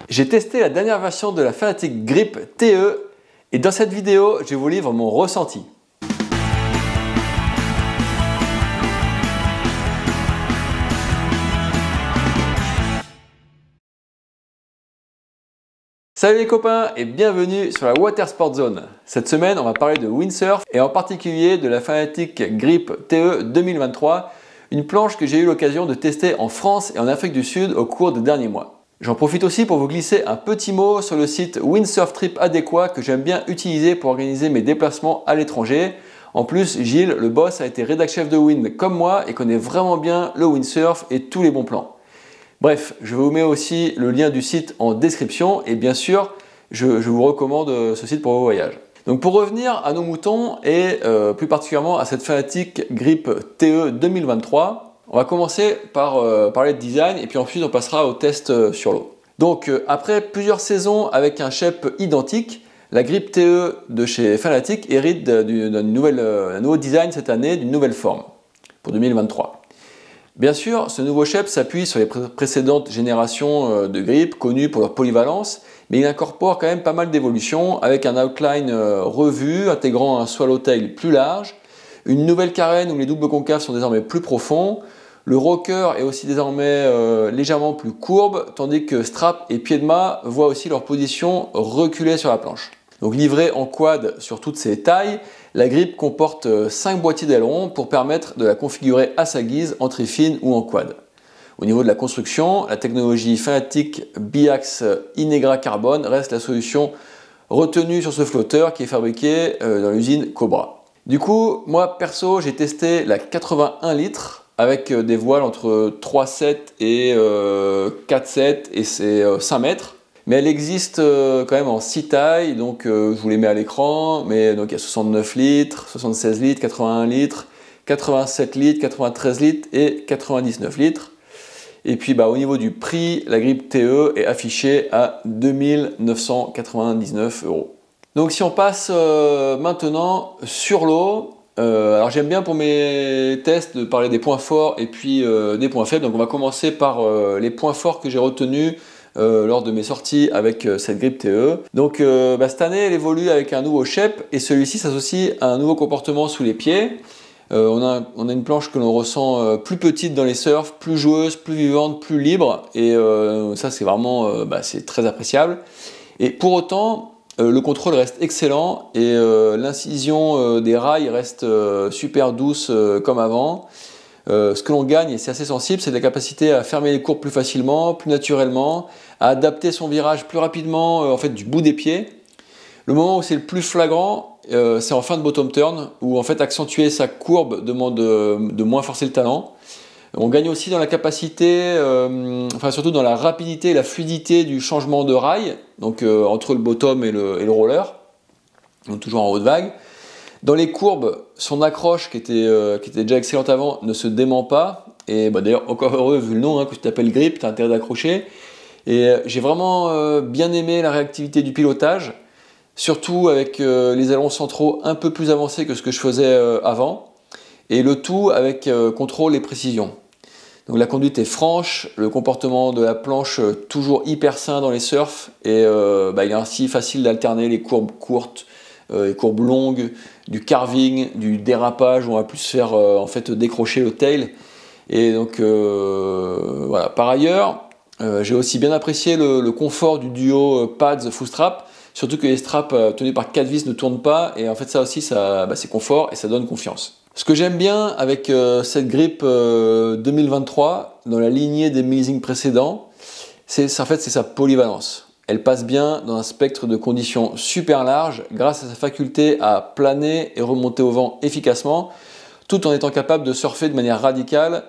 J'ai testé la dernière version de la Fanatec Grip TE et dans cette vidéo, je vous livre mon ressenti. Salut les copains et bienvenue sur la Water Sport Zone. Cette semaine, on va parler de windsurf et en particulier de la Fanatec Grip TE 2023, une planche que j'ai eu l'occasion de tester en France et en Afrique du Sud au cours des derniers mois. J'en profite aussi pour vous glisser un petit mot sur le site Windsurf Trip Adéquat que j'aime bien utiliser pour organiser mes déplacements à l'étranger. En plus, Gilles, le boss, a été rédac chef de Wind comme moi et connaît vraiment bien le windsurf et tous les bons plans. Bref, je vous mets aussi le lien du site en description et bien sûr, je vous recommande ce site pour vos voyages. Donc pour revenir à nos moutons et plus particulièrement à cette Fanatec Grip TE 2023, on va commencer par parler de design et puis ensuite on passera au test sur l'eau. Donc après plusieurs saisons avec un shape identique, la Grip TE de chez Fanatec hérite d'un nouveau design cette année, d'une nouvelle forme pour 2023. Bien sûr, ce nouveau shape s'appuie sur les précédentes générations de grips connues pour leur polyvalence, mais il incorpore quand même pas mal d'évolutions avec un outline revu intégrant un swallowtail plus large, une nouvelle carène où les doubles concaves sont désormais plus profonds, le rocker est aussi désormais légèrement plus courbe, tandis que strap et pied de mât voient aussi leur position reculer sur la planche. Donc livrée en quad sur toutes ces tailles, la grip comporte 5 boîtiers d'ailerons pour permettre de la configurer à sa guise en trifine ou en quad. Au niveau de la construction, la technologie Fanatec Biax Inegra Carbone reste la solution retenue sur ce flotteur qui est fabriqué dans l'usine Cobra. Du coup, moi perso, j'ai testé la 81 litres avec des voiles entre 3,7 et 4,7 et c'est 5 mètres. Mais elle existe quand même en 6 tailles, donc je vous les mets à l'écran, mais donc il y a 69 litres, 76 litres, 81 litres, 87 litres, 93 litres et 99 litres. Et puis au niveau du prix, la Grip TE est affichée à 2 999 €. Donc si on passe maintenant sur l'eau, alors j'aime bien pour mes tests de parler des points forts et puis des points faibles, donc on va commencer par les points forts que j'ai retenus lors de mes sorties avec cette Grip TE. Donc cette année elle évolue avec un nouveau shape et celui-ci s'associe à un nouveau comportement sous les pieds. On a une planche que l'on ressent plus petite dans les surfs, plus joueuse, plus vivante, plus libre et ça c'est vraiment c'est très appréciable. Et pour autant le contrôle reste excellent et l'incision des rails reste super douce comme avant. Ce que l'on gagne, et c'est assez sensible, c'est la capacité à fermer les courbes plus facilement, plus naturellement, à adapter son virage plus rapidement en fait, du bout des pieds. Le moment où c'est le plus flagrant, c'est en fin de bottom turn, où en fait accentuer sa courbe demande de moins forcer le talon. On gagne aussi dans la capacité, surtout dans la rapidité et la fluidité du changement de rail, donc entre le bottom et le roller, donc toujours en haute vague. Dans les courbes, son accroche qui était déjà excellente avant ne se dément pas. Et d'ailleurs, encore heureux vu le nom, que tu t'appelles Grip, tu as intérêt d'accrocher. Et j'ai vraiment bien aimé la réactivité du pilotage, surtout avec les ailerons centraux un peu plus avancés que ce que je faisais avant. Et le tout avec contrôle et précision. Donc la conduite est franche, le comportement de la planche toujours hyper sain dans les surfs. Et il est ainsi facile d'alterner les courbes courtes, les courbes longues, du carving, du dérapage où on va plus faire décrocher le tail. Et donc voilà. Par ailleurs, j'ai aussi bien apprécié le confort du duo pads full strap, surtout que les straps tenus par 4 vis ne tournent pas et en fait ça aussi c'est confort et ça donne confiance. Ce que j'aime bien avec cette Grip 2023 dans la lignée des milésings précédents, c'est sa polyvalence. Elle passe bien dans un spectre de conditions super large grâce à sa faculté à planer et remonter au vent efficacement, tout en étant capable de surfer de manière radicale,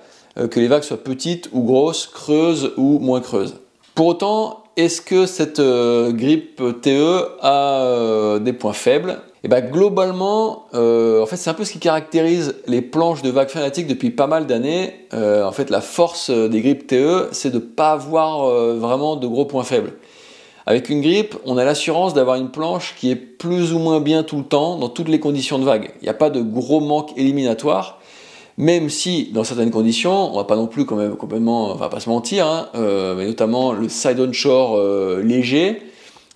que les vagues soient petites ou grosses, creuses ou moins creuses. Pour autant, est-ce que cette Grip TE a des points faibles? Et globalement, en fait, c'est un peu ce qui caractérise les planches de vagues Fanatec depuis pas mal d'années. En fait, la force des Grip TE, c'est de ne pas avoir vraiment de gros points faibles. Avec une grip, on a l'assurance d'avoir une planche qui est plus ou moins bien tout le temps, dans toutes les conditions de vague. Il n'y a pas de gros manque éliminatoire. Même si, dans certaines conditions, on va pas non plus quand même complètement, on va pas se mentir, hein, mais notamment le side onshore léger,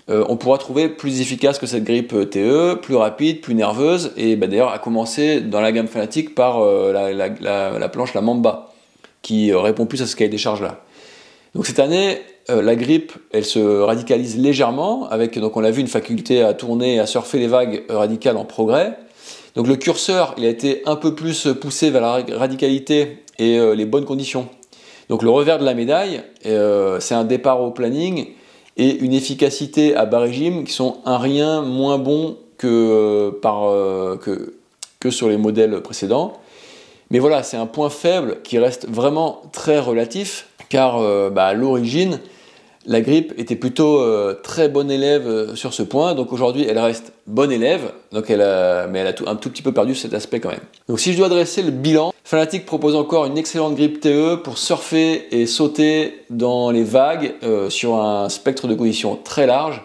on pourra trouver plus efficace que cette grippe TE, plus rapide, plus nerveuse, et d'ailleurs à commencer dans la gamme Fanatec par la planche, la Mamba, qui répond plus à ce cahier des charges là. Donc cette année, la grippe, elle se radicalise légèrement, avec, donc on l'a vu, une faculté à tourner et à surfer les vagues radicales en progrès. Donc le curseur, il a été un peu plus poussé vers la radicalité et les bonnes conditions. Donc le revers de la médaille, c'est un départ au planning et une efficacité à bas régime qui sont un rien moins bon que sur les modèles précédents. Mais voilà, c'est un point faible qui reste vraiment très relatif, car à l'origine, la grippe était plutôt très bonne élève sur ce point, donc aujourd'hui elle reste bonne élève, donc mais elle a un tout petit peu perdu cet aspect quand même. Donc si je dois dresser le bilan, Fanatec propose encore une excellente grippe TE pour surfer et sauter dans les vagues sur un spectre de conditions très large.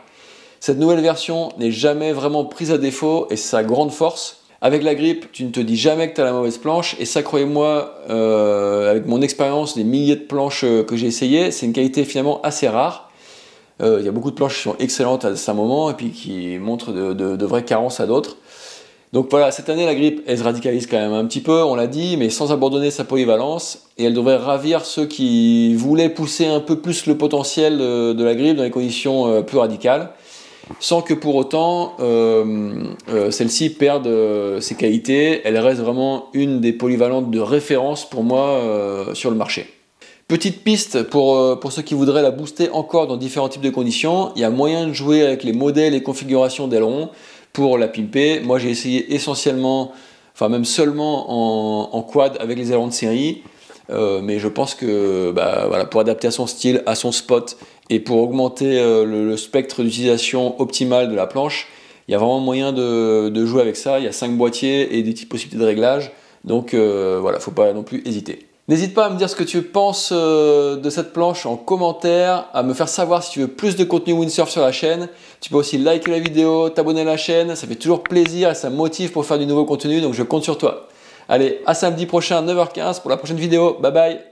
Cette nouvelle version n'est jamais vraiment prise à défaut et c'est sa grande force. Avec la grippe, tu ne te dis jamais que tu as la mauvaise planche, et ça, croyez-moi, avec mon expérience, des milliers de planches que j'ai essayées, c'est une qualité finalement assez rare. Il y a beaucoup de planches qui sont excellentes à certains moments et puis qui montrent de vraies carences à d'autres. Donc voilà, cette année, la grippe, elle se radicalise quand même un petit peu, on l'a dit, mais sans abandonner sa polyvalence, et elle devrait ravir ceux qui voulaient pousser un peu plus le potentiel de la grippe dans des conditions plus radicales, sans que pour autant celle-ci perde ses qualités. Elle reste vraiment une des polyvalentes de référence pour moi sur le marché. Petite piste pour ceux qui voudraient la booster encore dans différents types de conditions, il y a moyen de jouer avec les modèles et configurations d'aileron pour la pimper. Moi j'ai essayé essentiellement, enfin même seulement en quad avec les ailerons de série, mais je pense que voilà, pour adapter à son style, à son spot, et pour augmenter le spectre d'utilisation optimale de la planche, il y a vraiment moyen de jouer avec ça. Il y a 5 boîtiers et des petites possibilités de réglage, donc voilà, faut pas non plus hésiter. N'hésite pas à me dire ce que tu penses de cette planche en commentaire, à me faire savoir si tu veux plus de contenu windsurf sur la chaîne. Tu peux aussi liker la vidéo, t'abonner à la chaîne, ça fait toujours plaisir et ça me motive pour faire du nouveau contenu, donc je compte sur toi. Allez, à samedi prochain, 9h15 pour la prochaine vidéo. Bye bye!